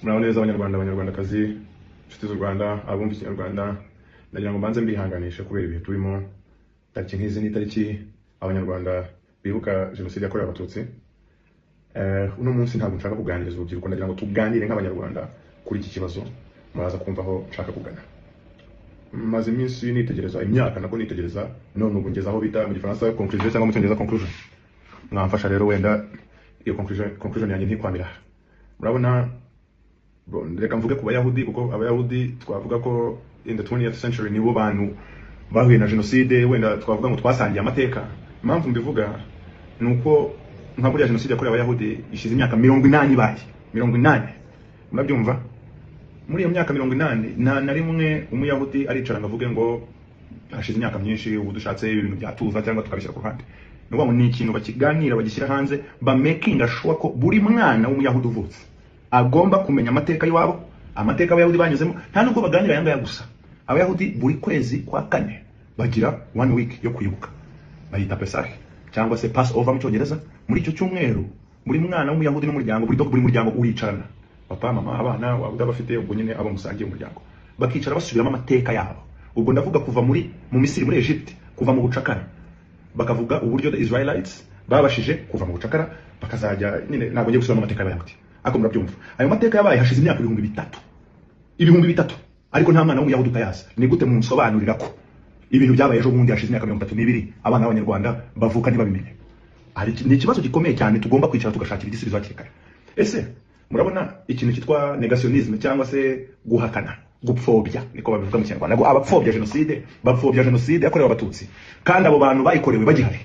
Muraho neza abanyarwandakazi, inshuti z'u Rwanda, abumva ikinyarwanda, ndagira ngo mbanze mbihanganishe kubera ibihe turimo. Tariki nk'izi ni tariki abanyarwanda bibuka jenoside yakorewe abatutsi. Uno munsi ntabwo nshaka kuganiriza urubyiruko, ndagira ngo tuganire nk'abanyarwanda kuri iki kibazo. Muraza kumva aho nshaka kugana. Maze iminsi nitegereza imyaka nako nitegereza none ubu ngeze aho bita mu Gifaransa conclusion cyangwa mu Cyongereza conclusion. Mwamfasha rero wenda iyo conclusion yanjye ntikwamira. Murabona, reka mvuge ku Bayahudi kuko Abayahudi twavuga ko in the 20th century nibo bantu bahuye na jenoside, wenda twavuga ngo twasangiye amateka. Impamvu mbivuga nuko nka buriya jenoside yakorewe Abayahudi ishize imyaka 80 ibaye 80. Murabyumva? Muri iyo myaka 80 na rimwe Umuyahudi aricara ngavuge ngo hashize imyaka myinshi ubu dushatse ibintu byatuza cyangwa tukabishyira ku ruhande. Nuko ni ikintu bakiganira bagishyira hanze, ba making sure ko buri mwana w'Umuyahudi uvutse agomba kumenya amateka y'iwabo, amateka Abayahudi banyuzemo. Nta nubwo baganira yanga gusa. Abayahudi buri kwezi kwa kane bagira 1 week yo kwibuka, bayita Pesach cyangwa se Passover mu Cyongereza. Muri icyo cyumweru buri mwana w'Umuyahudi n'umuryango, buri muryango uricarana, papa mama abana waba bafite ubwo nyine abo musangiye umuryango, bakicara basubiramo amateka yabo. Ubwo ndavuga kuva mu Misiri, muri Egypt, kuva mu bucakara, bakavuga uburyo the Israelites babashije kuva mu bucakara bakazajya nyine. Ntabwo ngiye gusubiramo amateka y'Abayahudi, ako murabyumva. Ayo mateka yabaye hashize imyaka 3,000, ariko nta mwana w'Umuyahudi utayazi. Ni gute munsobanurira ko ibintu byabaye ejo bundi hashize imyaka 32 abana b'Abanyarwanda bavuka ntibabimenye? Ni ikibazo gikomeye cyane, tugomba kwicara tugashakira igisubizo hakiri kare. Ese murabona ikintu cyitwa negationism cyangwa se guhakana, gupfobya, niko babivuga mu Kinyarwanda, ngo abapfobya jenoside yakorewe abatutsi, kandi abo bantu bayikorewe bagihari.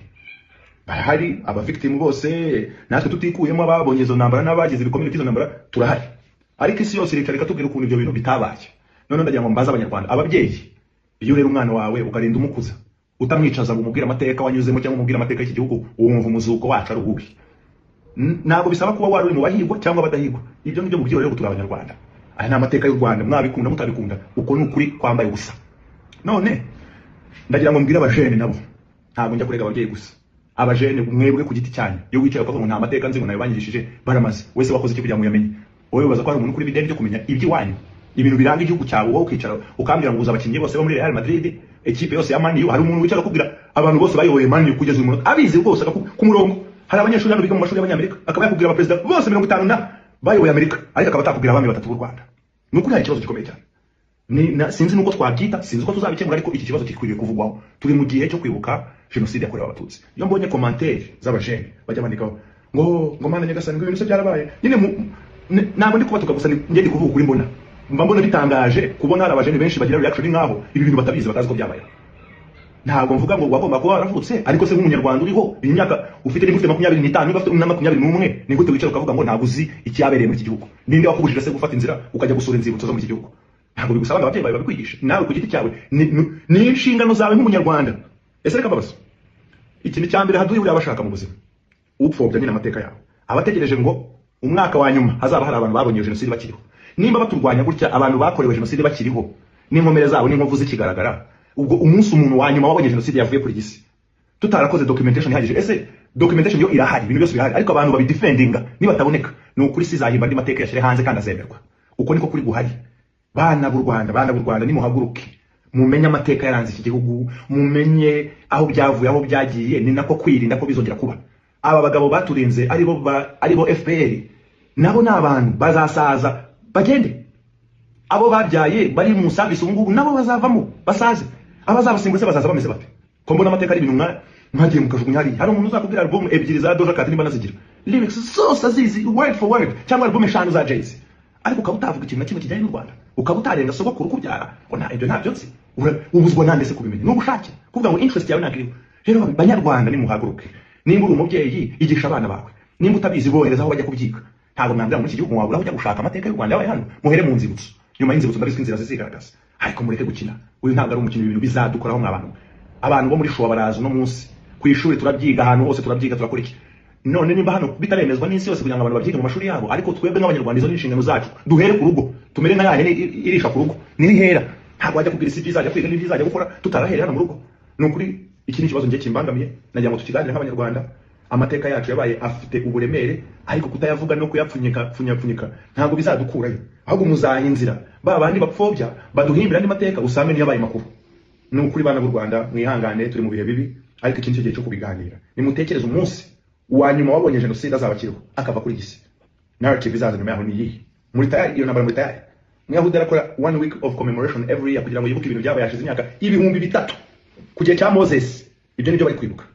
Bahari aba victim bose, natwe tutikuyemo ababonye izo ntambara n'abagize ibikomere by'izo ntambara turahari. Ariko isi yose iricara ikatubwira ukuntu ibyo bintu bitabaye. None ndagira ngo mbaza abanyarwanda, ababyeyi, iyo rero umwana wawe ukarinda umukuza, utamwicaza ngo umubwire amateka wanyuzemo cyangwa umubwire amateka y'iki gihugu, wumva umuzuko wacu ari ububi. Ntabwo bisaba kuba wari uri mu bahigwa cyangwa badahigwa. Ibyo ngibyo mubyo rero gutura abanyarwanda. Aya ni amateka y'u Rwanda, mwabikunda mutabikunda, uko ni ukuri kwambaye ubusa. None ndagira ngo mbwire abajene nabo, ntabwo njya kurega ababyeyi gusa. Abajene mwebwe ku giti cyane, iyo wicaye ukavuga ngo nta mateka nzi ngo nayo banyigishije, baramaze. Wese wakoze iki kugira ngo yamenye? Wowe ubaza ko ari umuntu kuri bideni byo kumenya iby'iwanyu, ibintu biranga igihugu cyawe. Wowe ukicara ukambwira ngo uza abakinnyi bose bo muri Real Madrid, equipe yose ya Man U, hari umuntu wicara akubwira abantu bose bayoboye Man U kugeza uyu munota, abizi rwose ku murongo. Hari abanyeshuri hano biga mu mashuri y'Abanyamerika, akaba yakubwira abaperezida bose 50 na bayoboye Amerika, ariko akaba atakubwira abami batatu b'u Rwanda. Nuko nta kibazo gikomeye cyane. Sinzi nuko twabyita, sinzi uko tuzabikemura, ariko iki kibazo kikwiriye kuvugwaho. Turi mu gihe cyo kwibuka jenoside yakorewe abatutsi. Iyo mbonye commentaire z'abajene bajya bandikaho ngo mana nyagasani ngo ibintu se byarabaye, nyine ntabwo ndi kubatuka gusa, njye ndi kuvuga kuri mbona bitangaje kubona hari abajene benshi bagira reaction nkaho ibi bintu batabizi, batazi ko byabaye. Ntabwo mvuga ngo wagomba kuba waravutse, ariko se nk'umunyarwanda uriho imyaka ufite, ni gute 25 niba ufite 21, ni gute wicara ukavuga ngo ntabwo uzi icyabereye muri iki gihugu? Ninde wakubujije se gufata inzira ukajya gusura inzibutso zo muri iki gihugu? Ntabwo bigusaba ababyeyi bawe babikwigisha, nawe ku giti cyawe ni inshingano zawe nk'umunyarwanda. Ese reka mbabaza, ikintu cya mbere haduye buri abashaka mu buzima, upfobya nyine amateka yawe, abategereje ngo umwaka wa nyuma hazaba hari abantu babonye jenoside bakiriho. Nimba baturwanya gutya abantu bakorewe jenoside bakiriho, n'inkomere zabo n'inkovu zikigaragara, ubwo umunsi umuntu wa nyuma wabonye jenoside yavuye kuri gisi, tutarakoze documentation ihagije. Ese documentation yo irahari, ibintu byose birahari, ariko abantu babidefendinga nibataboneka, ni ukuri sizahimba andi mateka yashyire hanze kandi azemerwa. Uko niko kuri guhari. Bana b'u Rwanda nimuhaguruke, mumenye amateka yaranze iki gihugu, mumenye aho byavuye aho byagiye, ni nako kwirinda ko bizongera kuba. Aba bagabo baturinze aribo FPR, nabo n'abantu bazasaza bagende. Abo babyaye bari mu service ubu nabo bazavamo basaze. Abazabasimbutse bazaza bameze bate? Ko mbona amateka ari ibintu mwagiye mukajugunya hari. Hari umuntu uzakubwira album ebyiri za Doja Cat niba nazigira, lyrics zose azizi word for word, cyangwa album 5 za Jay-Z, ariko ukaba utavuga ikintu na kimwe kijyanye n'u Rwanda, ukaba utarenga sogokuru kubyara ngo ibyo ntabyo nzi. Ubuzwa nande se kubimenya? N'ubushake kuvuga ngo interest yawe nagiriwe. Rero banyarwanda nimuhaguruke. Nimba uri umubyeyi, igisha abana bawe. Nimba utabizi bohereza aho bajya kubyiga. Ntabwo mwambira muri iki gihugu wabura ujya gushaka amateka y'u Rwanda yabaye hano, muhere mu nzibutso. Nyuma y'inzibutso ndabizi inzira zizigaragaza, ariko mureke gukina. Uyu ntabwo ari umukino, ibintu bizadukoraho mw'abantu. Abantu bo muri showa baraza no munsi ku ishuri, turabyiga ahantu hose, turabyiga turakora iki. None nimba hano bitaremezwa n'isi yose kugira ngo abantu babyiga mu mashuri yabo, ariko twebwe nk'abanyarwanda izo n'inshingano zacu, duhere ku rugo, tumere nka yahene irisha ku rugo, nirihera. Ntabwo wajya kubwira isi byizajya kwiga n'ibyizajya gukora tutarahere hano mu rugo. Ni ukuri iki ni ikibazo ngiye kimbangamiye, nagira ngo tukiganire nk'abanyarwanda. amateka yacu yabaye afite uburemere ariko kutayavuga no kuyapfunyika ntabwo bizadukurayo ahubwo muzahinzira babandi bapfobya baduhimbira andi mateka usange niyo yabaye makuru n'ukuri bana b'u Rwanda mwihangane turi mu bihe bibi ariko ikintu gihe cyo kubiganira nimutekereze umunsi wa nyuma wabonye genocide azabakiriho akava kuri gisi narrative izaza nyuma yaho ni yihe muri tayari iyo nambara muri tayari mwahudara kora 1 week of commemoration every year kugira ngo yibuke ibintu byabaye yashize imyaka 3,000 ku gihe cya Moses ibyo nibyo bari kwibuka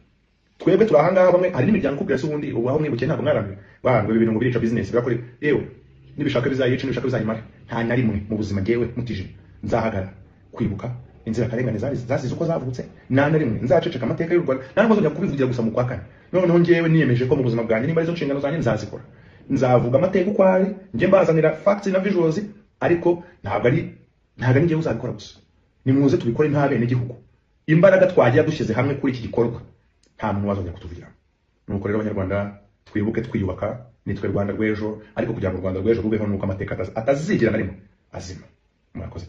twebwe turahangaha bamwe hari n'imiryango kubwira se ubundi ubu aho mwibuke ntabwo mwaramwe bahangwe ibintu ngo birica business birakore yewe nibishaka bizayica nibishaka bizayimara nta na rimwe mu buzima ngewe mutije nzahagara kwibuka inzira karengane zazize uko zavutse nta na rimwe nzaceceka amateka y'u Rwanda ntabwo nzongera kubivugira gusa mu kwakana noneho ngewe niyemeje ko mu buzima bwanjye nimba izo nshingano zanjye nzazikora nzavuga amateka uko ari nge mbazanira facts na visuals ariko ntabwo ari ngewe uzabikora gusa nimuze tubikore nta bene gihugu imbaraga twagiye dushyize hamwe kuri iki gikorwa nta muntu wazongera kutuvugira nuko rero abanyarwanda twibuke twiyubaka nitwe Rwanda rw'ejo ariko kugira ngo u Rwanda rw'ejo rubeho nuko amateka atazigera na rimwe azima murakoze.